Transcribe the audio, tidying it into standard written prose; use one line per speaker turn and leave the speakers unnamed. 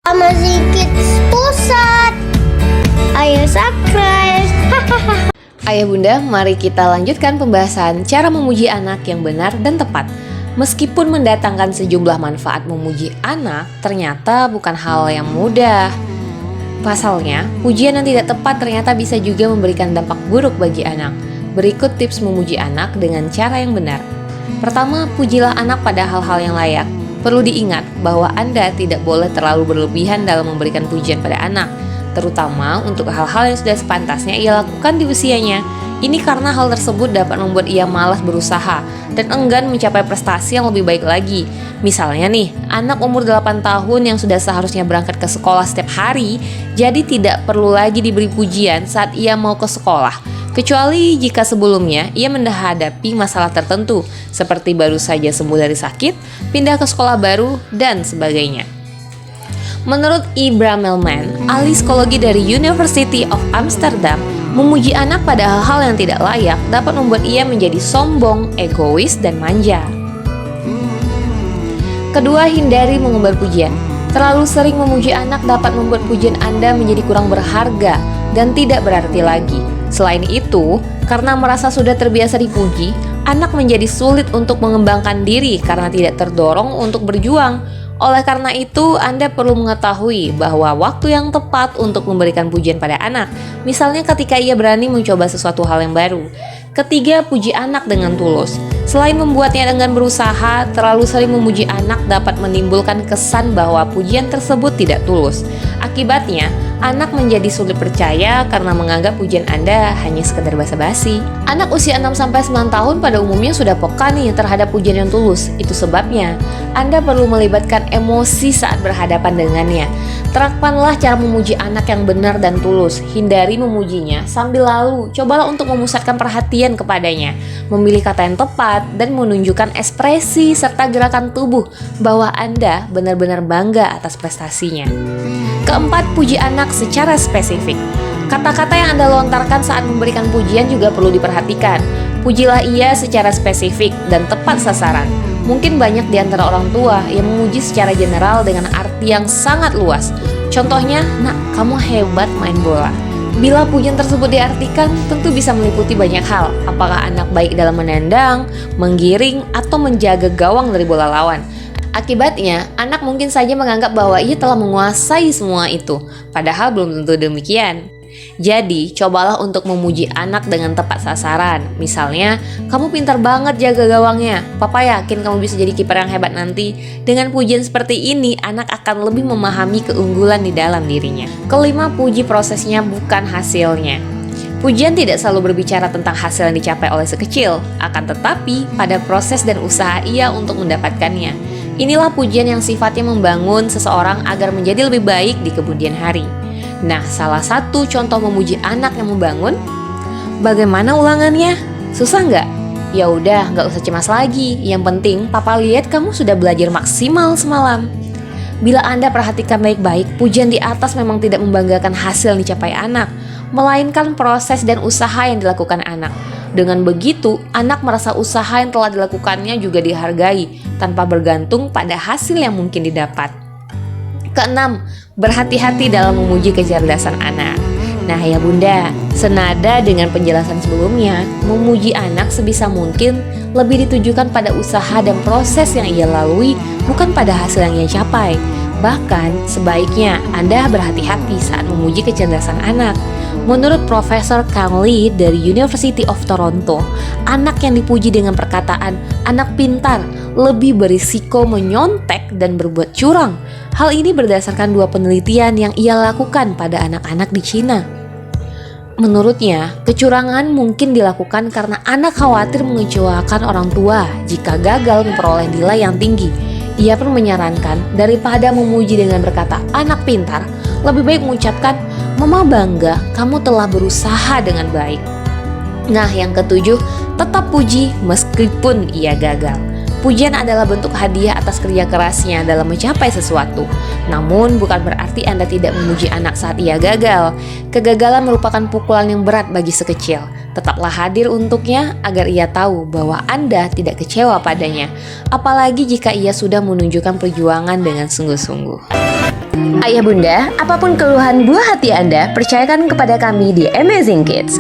Amazing Kids Pusat. Ayo subscribe.
Ayah bunda, mari kita lanjutkan pembahasan cara memuji anak yang benar dan tepat. Meskipun mendatangkan sejumlah manfaat, memuji anak ternyata bukan hal yang mudah. Pasalnya, pujian yang tidak tepat ternyata bisa juga memberikan dampak buruk bagi anak. Berikut tips memuji anak dengan cara yang benar. Pertama, pujilah anak pada hal-hal yang layak. Perlu diingat bahwa Anda tidak boleh terlalu berlebihan dalam memberikan pujian pada anak, terutama untuk hal-hal yang sudah sepantasnya ia lakukan di usianya. Ini karena hal tersebut dapat membuat ia malas berusaha dan enggan mencapai prestasi yang lebih baik lagi. Misalnya nih, anak umur 8 tahun yang sudah seharusnya berangkat ke sekolah setiap hari, jadi tidak perlu lagi diberi pujian saat ia mau ke sekolah. Kecuali jika sebelumnya ia menghadapi masalah tertentu, seperti baru saja sembuh dari sakit, pindah ke sekolah baru, dan sebagainya. Menurut Ibra Melman, ahli psikologi dari University of Amsterdam, memuji anak pada hal-hal yang tidak layak dapat membuat ia menjadi sombong, egois, dan manja. Kedua, hindari mengumbar pujian. Terlalu sering memuji anak dapat membuat pujian Anda menjadi kurang berharga dan tidak berarti lagi. Selain itu, karena merasa sudah terbiasa dipuji, anak menjadi sulit untuk mengembangkan diri karena tidak terdorong untuk berjuang. Oleh karena itu, Anda perlu mengetahui bahwa waktu yang tepat untuk memberikan pujian pada anak, misalnya ketika ia berani mencoba sesuatu hal yang baru. Ketiga, puji anak dengan tulus. Selain membuatnya dengan berusaha, terlalu sering memuji anak dapat menimbulkan kesan bahwa pujian tersebut tidak tulus. Akibatnya, anak menjadi sulit percaya karena menganggap pujian Anda hanya sekedar basa-basi. Anak usia 6-9 tahun pada umumnya sudah peka nih terhadap pujian yang tulus. Itu sebabnya Anda perlu melibatkan emosi saat berhadapan dengannya. Terapkanlah cara memuji anak yang benar dan tulus. Hindari memujinya sambil lalu cobalah untuk memusatkan perhatian kepadanya, memilih kata yang tepat, dan menunjukkan ekspresi serta gerakan tubuh bahwa Anda benar-benar bangga atas prestasinya. Keempat, puji anak secara spesifik. Kata-kata yang Anda lontarkan saat memberikan pujian juga perlu diperhatikan. Pujilah ia secara spesifik dan tepat sasaran. Mungkin banyak di antara orang tua yang memuji secara general dengan arti yang sangat luas. Contohnya, "Nak, kamu hebat main bola." Bila pujian tersebut diartikan, tentu bisa meliputi banyak hal. Apakah anak baik dalam menendang, menggiring, atau menjaga gawang dari bola lawan. Akibatnya, anak mungkin saja menganggap bahwa ia telah menguasai semua itu, padahal belum tentu demikian. Jadi, cobalah untuk memuji anak dengan tepat sasaran. Misalnya, "Kamu pintar banget jaga gawangnya. Papa yakin kamu bisa jadi kiper yang hebat nanti." Dengan pujian seperti ini, anak akan lebih memahami keunggulan di dalam dirinya. Kelima, puji prosesnya bukan hasilnya. Pujian tidak selalu berbicara tentang hasil yang dicapai oleh si kecil, akan tetapi pada proses dan usaha ia untuk mendapatkannya. Inilah pujian yang sifatnya membangun seseorang agar menjadi lebih baik di kemudian hari. Nah, salah satu contoh memuji anak yang membangun, bagaimana ulangannya? Susah nggak? Ya udah, nggak usah cemas lagi. Yang penting, Papa lihat kamu sudah belajar maksimal semalam. Bila Anda perhatikan baik-baik, pujian di atas memang tidak membanggakan hasil yang dicapai anak, melainkan proses dan usaha yang dilakukan anak. Dengan begitu, anak merasa usaha yang telah dilakukannya juga dihargai, tanpa bergantung pada hasil yang mungkin didapat. Keenam, berhati-hati dalam memuji kecerdasan anak. Nah ya bunda, senada dengan penjelasan sebelumnya, memuji anak sebisa mungkin lebih ditujukan pada usaha dan proses yang ia lalui, bukan pada hasil yang ia capai. Bahkan, sebaiknya Anda berhati-hati saat memuji kecerdasan anak. Menurut Profesor Kang Lee dari University of Toronto, anak yang dipuji dengan perkataan "anak pintar" lebih berisiko menyontek dan berbuat curang. Hal ini berdasarkan 2 penelitian yang ia lakukan pada anak-anak di Cina. Menurutnya, kecurangan mungkin dilakukan karena anak khawatir mengecewakan orang tua jika gagal memperoleh nilai yang tinggi. Ia pun menyarankan daripada memuji dengan berkata "anak pintar", lebih baik mengucapkan "Mama bangga kamu telah berusaha dengan baik." Nah, yang ketujuh, tetap puji meskipun ia gagal. Pujian adalah bentuk hadiah atas kerja kerasnya dalam mencapai sesuatu. Namun bukan berarti Anda tidak memuji anak saat ia gagal. Kegagalan merupakan pukulan yang berat bagi si kecil. Tetaplah hadir untuknya agar ia tahu bahwa Anda tidak kecewa padanya. Apalagi jika ia sudah menunjukkan perjuangan dengan sungguh-sungguh. Ayah bunda, apapun keluhan buah hati Anda, percayakan kepada kami di Amazing Kids.